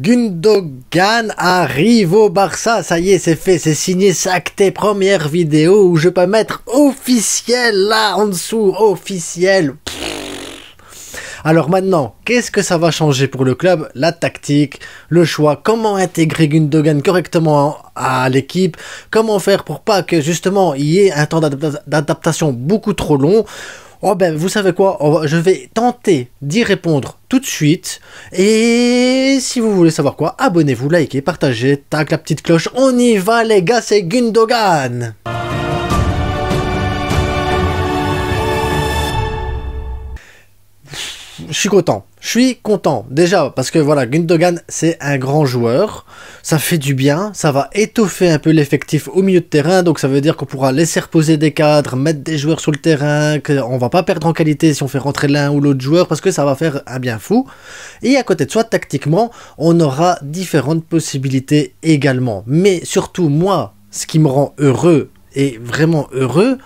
Gundogan arrive au Barça, ça y est, c'est fait, c'est signé, c'est acté, première vidéo où je peux mettre officiel là en dessous, officiel. Alors maintenant, qu'est-ce que ça va changer pour le club? La tactique, le choix, comment intégrer Gundogan correctement à l'équipe, comment faire pour pas que justement il y ait un temps d'adaptation beaucoup trop long. Oh ben, vous savez quoi, je vais tenter d'y répondre tout de suite. Et si vous voulez savoir quoi, abonnez-vous, likez, partagez, tac la petite cloche. On y va les gars, c'est Gundogan. Je suis content, déjà, parce que voilà, Gundogan, c'est un grand joueur, ça fait du bien, ça va étoffer un peu l'effectif au milieu de terrain, donc ça veut dire qu'on pourra laisser reposer des cadres, mettre des joueurs sur le terrain, qu'on va pas perdre en qualité si on fait rentrer l'un ou l'autre joueur, parce que ça va faire un bien fou. Et à côté de ça, tactiquement, on aura différentes possibilités également. Mais surtout, moi, ce qui me rend heureux, et vraiment heureux,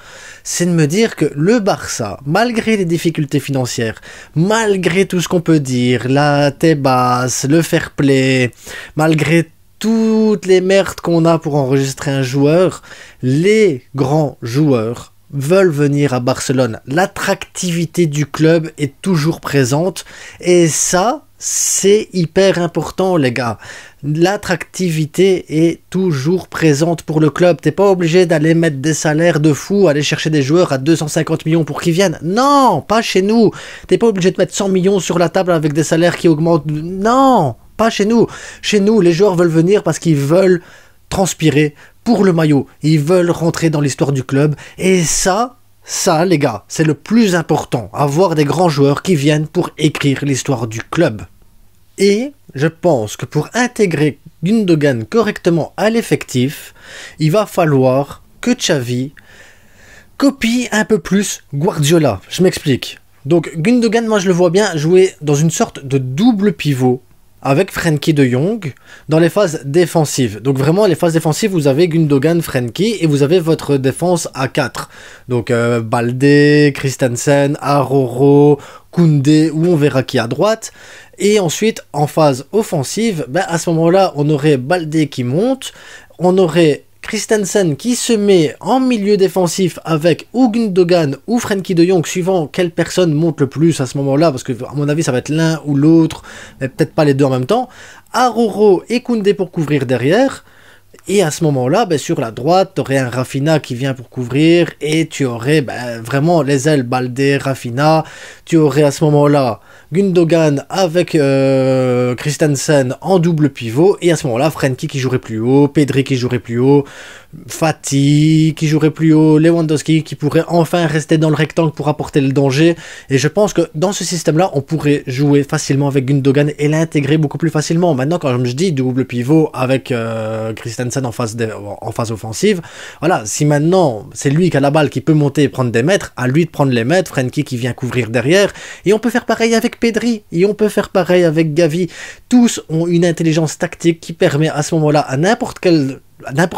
c'est de me dire que le Barça, malgré les difficultés financières, malgré tout ce qu'on peut dire, la tête basse, le fair play, malgré toutes les merdes qu'on a pour enregistrer un joueur, les grands joueurs veulent venir à Barcelone. L'attractivité du club est toujours présente et ça, c'est hyper important les gars. L'attractivité est toujours présente pour le club. T'es pas obligé d'aller mettre des salaires de fou, aller chercher des joueurs à 250 millions pour qu'ils viennent. Non, pas chez nous. T'es pas obligé de mettre 100 millions sur la table avec des salaires qui augmentent. Non, pas chez nous. Chez nous, les joueurs veulent venir parce qu'ils veulent transpirer pour le maillot. Ils veulent rentrer dans l'histoire du club. Et ça, les gars, c'est le plus important. Avoir des grands joueurs qui viennent pour écrire l'histoire du club. Et je pense que pour intégrer Gundogan correctement à l'effectif, il va falloir que Xavi copie un peu plus Guardiola. Je m'explique. Donc Gundogan, moi je le vois bien jouer dans une sorte de double pivot avec Frenkie de Jong dans les phases défensives. Donc vraiment les phases défensives, vous avez Gundogan, Frenkie et vous avez votre défense à 4. Donc Balde, Christensen, Aroro, Koundé ou on verra qui à droite. Et ensuite en phase offensive, à ce moment-là on aurait Balde qui monte, on aurait Christensen qui se met en milieu défensif avec ou Gundogan ou Frenkie de Jong, suivant quelle personne monte le plus à ce moment-là, parce que à mon avis ça va être l'un ou l'autre, mais peut-être pas les deux en même temps. Aroro et Koundé pour couvrir derrière. Et à ce moment-là, sur la droite, tu aurais un Rafinha qui vient pour couvrir, et tu aurais vraiment les ailes Balde, Rafinha. Tu aurais à ce moment-là Gundogan avec Christensen en double pivot, et à ce moment-là, Frenkie qui jouerait plus haut, Pedri qui jouerait plus haut, Fati qui jouerait plus haut, Lewandowski qui pourrait enfin rester dans le rectangle pour apporter le danger. Et je pense que dans ce système-là, on pourrait jouer facilement avec Gundogan et l'intégrer beaucoup plus facilement. Maintenant, quand je dis double pivot avec Christensen en phase offensive, voilà, si maintenant c'est lui qui a la balle, qui peut monter et prendre des mètres, à lui de prendre les mètres, Frenkie qui vient couvrir derrière, et on peut faire pareil avec Pedri, et on peut faire pareil avec Gavi. Tous ont une intelligence tactique qui permet à ce moment-là à n'importe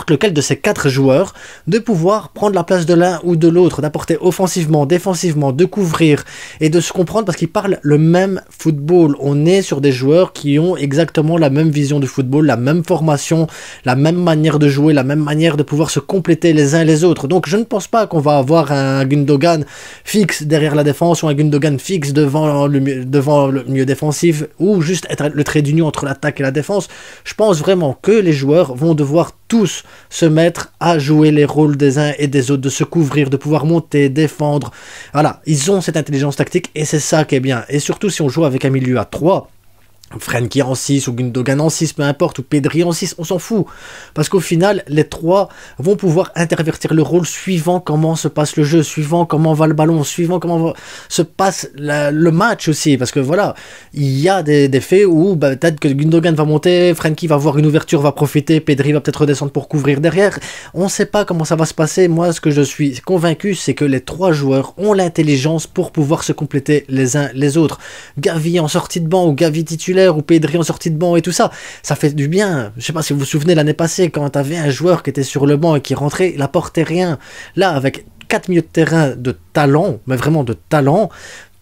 lequel de ces 4 joueurs de pouvoir prendre la place de l'un ou de l'autre, d'apporter offensivement, défensivement, de couvrir et de se comprendre parce qu'ils parlent le même football. On est sur des joueurs qui ont exactement la même vision du football, la même formation, la même manière de jouer, la même manière de pouvoir se compléter les uns les autres. Donc je ne pense pas qu'on va avoir un Gundogan fixe derrière la défense ou un Gundogan fixe devant le milieu défensif ou juste être le trait d'union entre l'attaque et la défense. Je pense vraiment que les joueurs vont devoir tous se mettre à jouer les rôles des uns et des autres, de se couvrir, de pouvoir monter, défendre. Voilà, ils ont cette intelligence tactique et c'est ça qui est bien. Et surtout si on joue avec un milieu à 3, Frenkie en 6 ou Gundogan en 6, peu importe, ou Pedri en 6, on s'en fout. Parce qu'au final, les 3 vont pouvoir intervertir le rôle suivant comment se passe le jeu, suivant comment va le ballon, suivant comment se passe le match aussi. Parce que voilà, il y a des faits où peut-être que Gundogan va monter, Frenkie va voir une ouverture, va profiter, Pedri va peut-être redescendre pour couvrir derrière. On ne sait pas comment ça va se passer. Moi, ce que je suis convaincu, c'est que les 3 joueurs ont l'intelligence pour pouvoir se compléter les uns les autres. Gavi en sortie de banc ou Gavi titulaire, ou Pedri en sortie de banc et tout ça, ça fait du bien. Je sais pas si vous vous souvenez l'année passée quand t'avais un joueur qui était sur le banc et qui rentrait, il apportait rien. Là, avec 4 milieux de terrain de talent, mais vraiment de talent,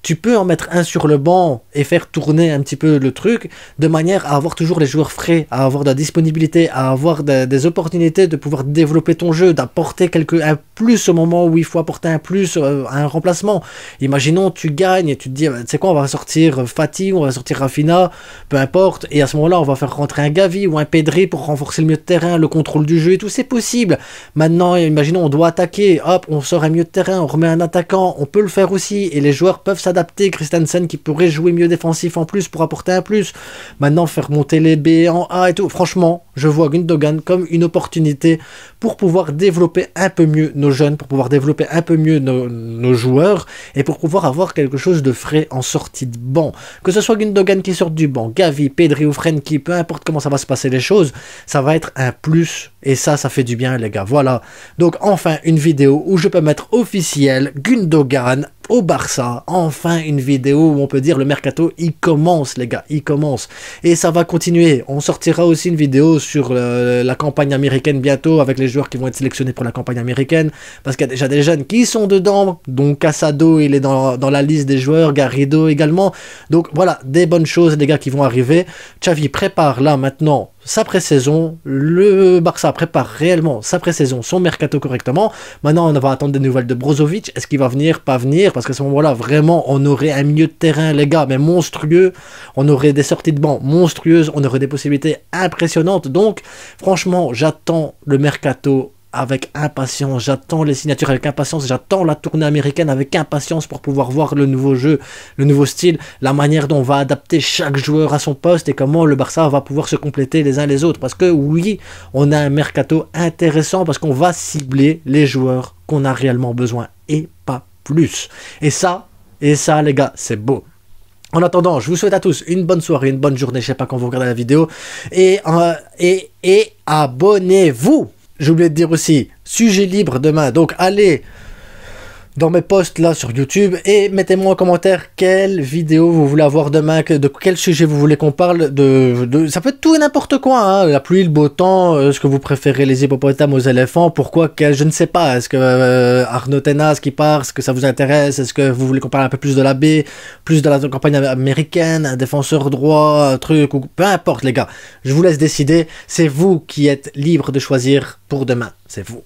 tu peux en mettre un sur le banc et faire tourner un petit peu le truc de manière à avoir toujours les joueurs frais, à avoir de la disponibilité, à avoir des opportunités de pouvoir développer ton jeu, d'apporter un plus au moment où il faut apporter un plus, un remplacement. Imaginons tu gagnes et tu te dis, tu sais quoi, on va sortir Fati, on va sortir Rafinha, peu importe, et à ce moment-là on va faire rentrer un Gavi ou un Pedri pour renforcer le milieu de terrain, le contrôle du jeu et tout, c'est possible. Maintenant, imaginons on doit attaquer, hop, on sort un milieu de terrain, on remet un attaquant, on peut le faire aussi, et les joueurs peuvent s'adapter. Christensen qui pourrait jouer mieux défensif en plus pour apporter un plus. Maintenant, faire monter les B en A et tout. Franchement, je vois Gundogan comme une opportunité pour pouvoir développer un peu mieux nos jeunes, pour pouvoir développer un peu mieux nos joueurs et pour pouvoir avoir quelque chose de frais en sortie de banc. Que ce soit Gundogan qui sorte du banc, Gavi, Pedri ou Frenkie, peu importe comment ça va se passer les choses, ça va être un plus et ça fait du bien les gars. Voilà. Donc enfin une vidéo où je peux mettre officiel Gundogan au Barça, enfin une vidéo où on peut dire le mercato il commence les gars, il commence et ça va continuer. On sortira aussi une vidéo sur la campagne américaine bientôt avec les joueurs qui vont être sélectionnés pour la campagne américaine parce qu'il y a déjà des jeunes qui sont dedans, donc Casado il est dans la liste des joueurs, Garrido également, donc voilà des bonnes choses les gars qui vont arriver. Xavi prépare là maintenant sa pré-saison, le Barça prépare réellement sa pré-saison, son mercato correctement. Maintenant, on va attendre des nouvelles de Brozovic. Est-ce qu'il va venir, pas venir? Parce qu'à ce moment-là, vraiment, on aurait un milieu de terrain, les gars, mais monstrueux. On aurait des sorties de banc monstrueuses. On aurait des possibilités impressionnantes. Donc, franchement, j'attends le mercato avec impatience, j'attends les signatures avec impatience, j'attends la tournée américaine avec impatience pour pouvoir voir le nouveau jeu, le nouveau style, la manière dont on va adapter chaque joueur à son poste et comment le Barça va pouvoir se compléter les uns les autres. Parce que oui, on a un mercato intéressant parce qu'on va cibler les joueurs qu'on a réellement besoin et pas plus. Et ça les gars, c'est beau. En attendant, je vous souhaite à tous une bonne soirée, une bonne journée, je sais pas quand vous regardez la vidéo, et abonnez-vous. J'ai oublié de dire aussi, sujet libre demain, donc allez dans mes posts là sur YouTube et mettez-moi en commentaire quelle vidéo vous voulez avoir demain, de quel sujet vous voulez qu'on parle, ça peut être tout et n'importe quoi, hein, la pluie, le beau temps, est-ce que vous préférez les hippopotames aux éléphants, pourquoi, je ne sais pas, est-ce que Arnaud Tenas qui part, est-ce que ça vous intéresse, est-ce que vous voulez qu'on parle un peu plus de la B, plus de la campagne américaine, un défenseur droit, un truc, ou peu importe les gars, je vous laisse décider, c'est vous qui êtes libre de choisir pour demain, c'est vous.